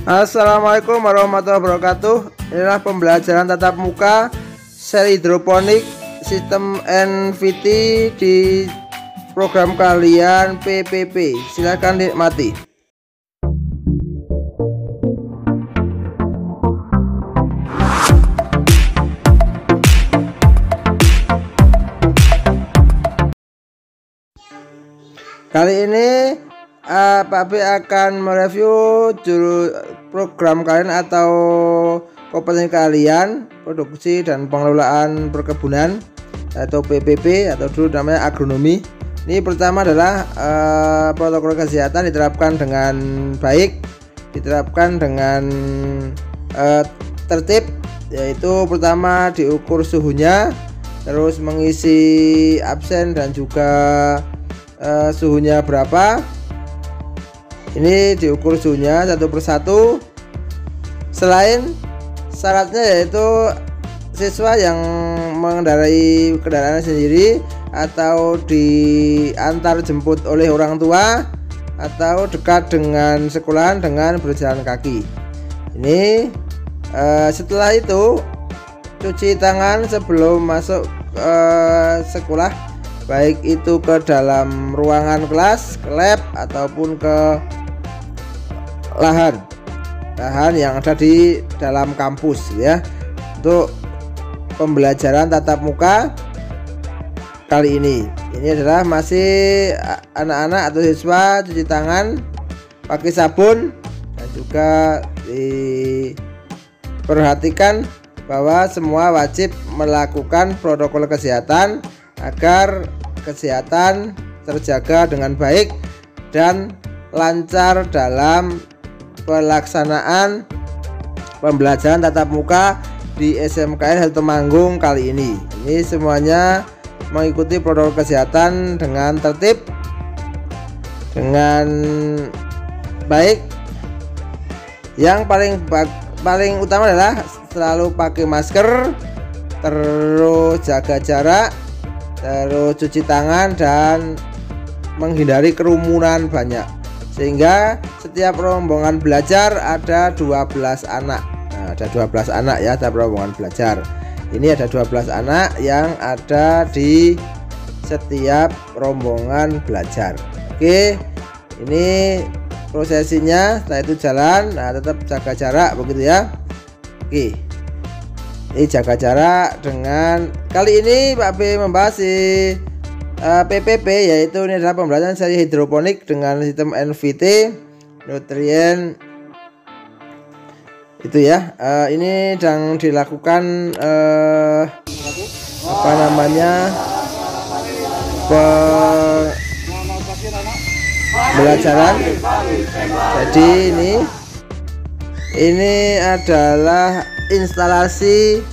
Assalamualaikum warahmatullahi wabarakatuh. Inilah pembelajaran tatap muka seri hidroponik sistem NVT di program kalian PPP. Silakan nikmati. Kali ini Pak B akan mereview program kalian atau kompetensi kalian produksi dan pengelolaan perkebunan atau PPP atau dulu namanya agronomi. Ini pertama adalah protokol kesehatan diterapkan dengan baik, diterapkan dengan tertib, yaitu pertama diukur suhunya, terus mengisi absen dan juga suhunya berapa. Ini diukur suhunya satu persatu. Selain syaratnya yaitu siswa yang mengendarai kendaraan sendiri atau diantar jemput oleh orang tua atau dekat dengan sekolahan dengan berjalan kaki. Ini setelah itu cuci tangan sebelum masuk sekolah, baik itu ke dalam ruangan kelas, ke lab ataupun ke lahan yang ada di dalam kampus ya. Untuk pembelajaran tatap muka kali ini adalah masih anak-anak atau siswa cuci tangan pakai sabun, dan juga diperhatikan bahwa semua wajib melakukan protokol kesehatan agar kesehatan terjaga dengan baik dan lancar dalam pelaksanaan pembelajaran tatap muka di SMKN Temanggung kali ini. Ini semuanya mengikuti protokol kesehatan dengan tertib, dengan baik. Yang paling utama adalah selalu pakai masker, terus jaga jarak, terus cuci tangan dan menghindari kerumunan banyak, sehingga setiap rombongan belajar ada 12 anak. Nah, ada 12 anak ya, ada rombongan belajar. Ini ada 12 anak yang ada di setiap rombongan belajar. Oke, ini prosesinya. Setelah itu jalan, nah tetap jaga jarak begitu ya. Oke, ini jaga jarak. Dengan kali ini Pak B membahas PPP, yaitu ini adalah pembelajaran seri hidroponik dengan sistem NVT nutrien itu ya. Ini sedang dilakukan apa namanya, pembelajaran. Jadi ini adalah instalasi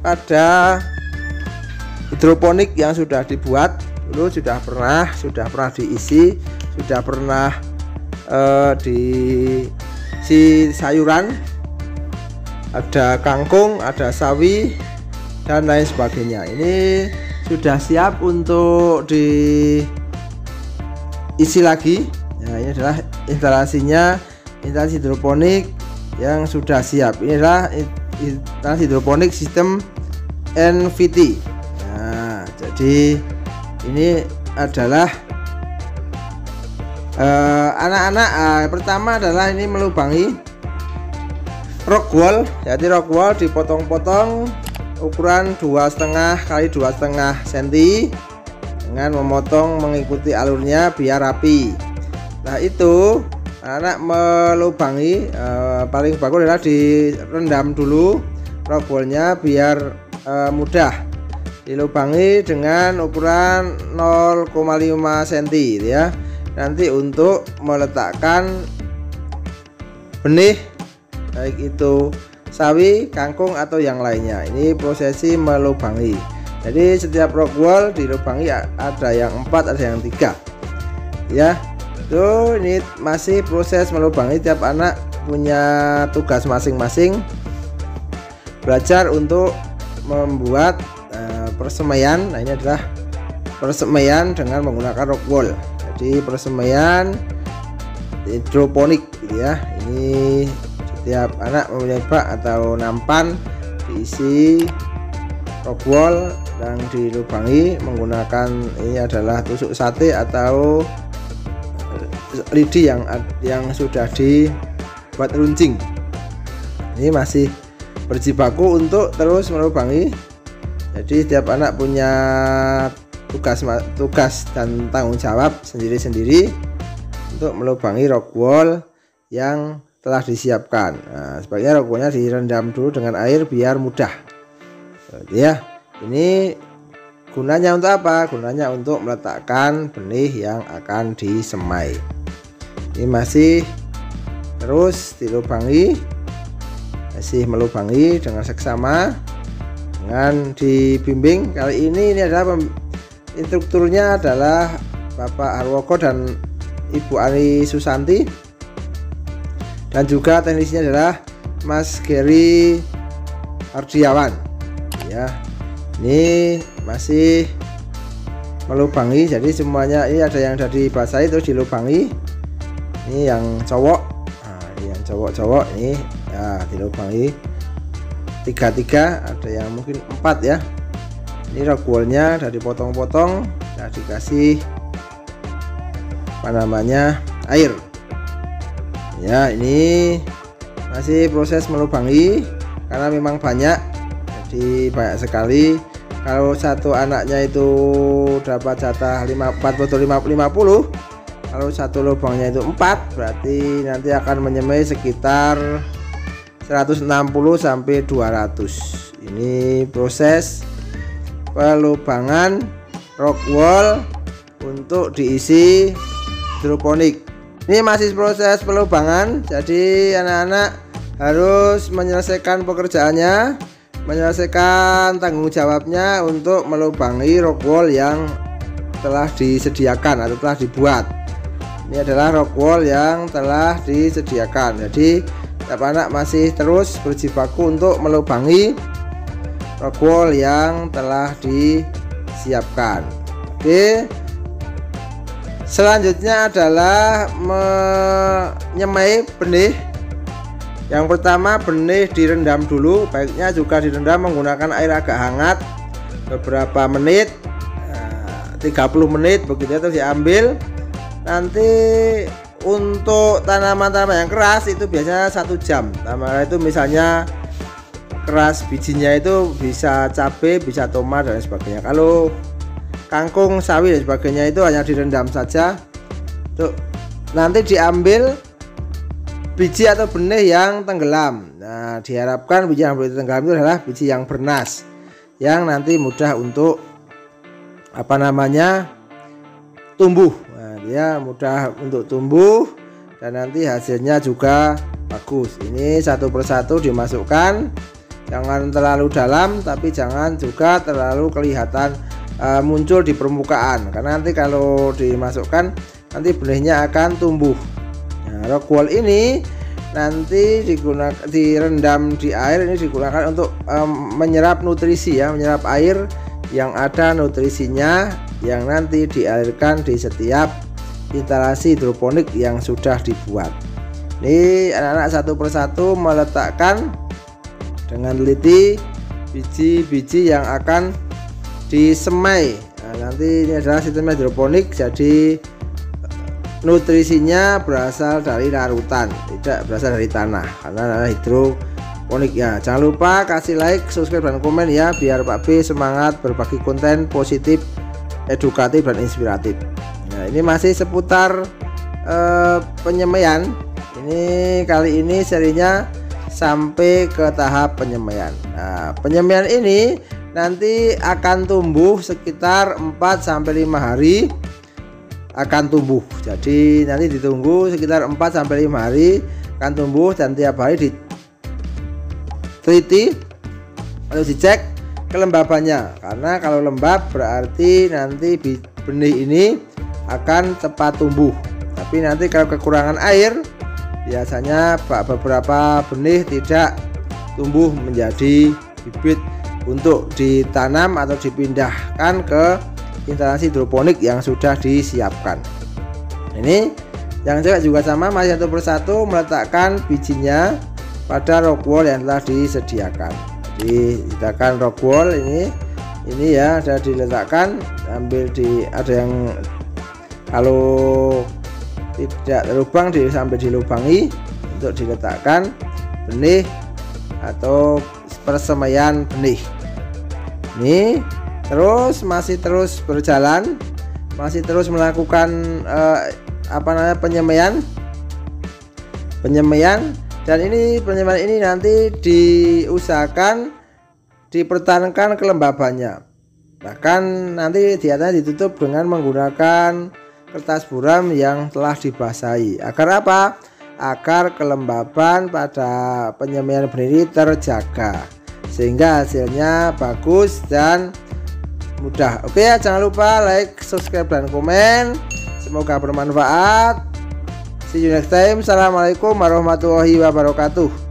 pada hidroponik yang sudah dibuat dulu, sudah pernah diisi, sudah pernah diisi sayuran, ada kangkung, ada sawi dan lain sebagainya. Ini sudah siap untuk diisi lagi. Nah, ini adalah instalasinya, instalasi hidroponik yang sudah siap. Ini adalah instalasi hidroponik sistem NVT. Nah, jadi ini adalah anak-anak. Pertama adalah ini melubangi rock wall. Jadi rock wall dipotong-potong ukuran 2,5 kali 2,5 cm dengan memotong mengikuti alurnya biar rapi. Nah, itu anak melubangi, paling bagus adalah direndam dulu rock wallnya biar mudah. Dilubangi dengan ukuran 0,5 cm ya. Nanti untuk meletakkan benih, baik itu sawi, kangkung atau yang lainnya. Ini prosesi melubangi. Jadi setiap rock wall dilubangi ada yang 4, ada yang 3 ya. Tuh, ini masih proses melubangi. Tiap anak punya tugas masing-masing, belajar untuk membuat persemaian. Nah, ini adalah persemaian dengan menggunakan rock wall. Jadi persemaian hidroponik gitu ya. Ini setiap anak mempunyai bak atau nampan diisi rock wool yang dilubangi menggunakan ini adalah tusuk sate atau lidi yang sudah dibuat runcing. Ini masih berjibaku untuk terus melubangi. Jadi setiap anak punya tugas dan tanggung jawab sendiri-sendiri untuk melubangi rock wool yang telah disiapkan. Nah, sebaiknya rock woolnya direndam dulu dengan air biar mudah. Ya, ini gunanya untuk apa? Gunanya untuk meletakkan benih yang akan disemai. Ini masih terus dilubangi, masih melubangi dengan seksama, dengan dibimbing. Kali ini adalah instrukturnya adalah Bapak Harwoko dan Ibu Ani Susanti, dan juga teknisnya adalah Mas Gary Ardiawan. Ya, ini masih melubangi. Jadi semuanya ini ada yang dari basahi terus dilubangi. Ini yang cowok, nah, ini yang cowok ini ya dilubangi 3, ada yang mungkin 4 ya. Ini rock woolnya udah dipotong-potong, udah dikasih air. Ya, ini masih proses melubangi karena memang banyak, jadi banyak sekali. Kalau satu anaknya itu dapat jatah 50, kalau satu lubangnya itu 4, berarti nanti akan menyemai sekitar 160 sampai 200. Ini proses pelubangan rock wool untuk diisi hidroponik. Ini masih proses pelubangan, jadi anak-anak harus menyelesaikan pekerjaannya, menyelesaikan tanggung jawabnya untuk melubangi rock wool yang telah disediakan atau telah dibuat. Ini adalah rock wool yang telah disediakan. Jadi setiap anak masih terus berjibaku untuk melubangi rock wool yang telah disiapkan. Oke. Selanjutnya adalah menyemai benih. Yang pertama, benih direndam dulu, baiknya juga direndam menggunakan air agak hangat beberapa menit, 30 menit begitu, terus diambil. Nanti untuk tanaman-tanaman yang keras itu biasanya 1 jam. Nah, itu misalnya keras bijinya itu bisa cabai, bisa tomat dan sebagainya. Kalau kangkung, sawi dan sebagainya itu hanya direndam saja. Tuh, nanti diambil biji atau benih yang tenggelam. Nah, diharapkan biji yang tenggelam itu adalah biji yang bernas, yang nanti mudah untuk tumbuh. Nah, dia mudah untuk tumbuh dan nanti hasilnya juga bagus. Ini satu persatu dimasukkan, jangan terlalu dalam tapi jangan juga terlalu kelihatan muncul di permukaan, karena nanti kalau dimasukkan nanti benihnya akan tumbuh. Nah, rock wool ini nanti direndam di air, ini digunakan untuk menyerap nutrisi ya, menyerap air yang ada nutrisinya, yang nanti dialirkan di setiap instalasi hidroponik yang sudah dibuat. Ini anak-anak satu persatu meletakkan dengan teliti biji-biji yang akan disemai. Nah, nanti ini adalah sistem hidroponik, jadi nutrisinya berasal dari larutan, tidak berasal dari tanah, karena adalah hidroponik ya. Jangan lupa kasih like, subscribe dan komen ya, biar Pak B semangat berbagi konten positif, edukatif dan inspiratif. Nah, ini masih seputar penyemaian. Ini kali ini serinya sampai ke tahap penyemaian. Nah, penyemaian ini nanti akan tumbuh sekitar 4-5 hari akan tumbuh. Jadi nanti ditunggu sekitar 4-5 hari akan tumbuh, dan tiap hari diteliti atau dicek kelembabannya, karena kalau lembab berarti nanti benih ini akan cepat tumbuh. Tapi nanti kalau kekurangan air, biasanya beberapa benih tidak tumbuh menjadi bibit untuk ditanam atau dipindahkan ke instalasi hidroponik yang sudah disiapkan. Ini yang cewek juga sama, masih satu persatu meletakkan bijinya pada rock wool yang telah disediakan. Jadi kita akan rock wool ini ya, ada diletakkan, ambil ada yang kalau tidak terlubang sampai dilubangi untuk diletakkan benih atau persemaian benih. Ini masih terus berjalan, masih terus melakukan penyemaian, dan ini penyemaian ini nanti diusahakan dipertahankan kelembabannya, bahkan nanti di atasnya ditutup dengan menggunakan kertas buram yang telah dibasahi. Agar apa? Agar kelembaban pada penyemaian benih terjaga sehingga hasilnya bagus dan mudah. Oke ya, jangan lupa like, subscribe, dan komen. Semoga bermanfaat. See you next time. Assalamualaikum warahmatullahi wabarakatuh.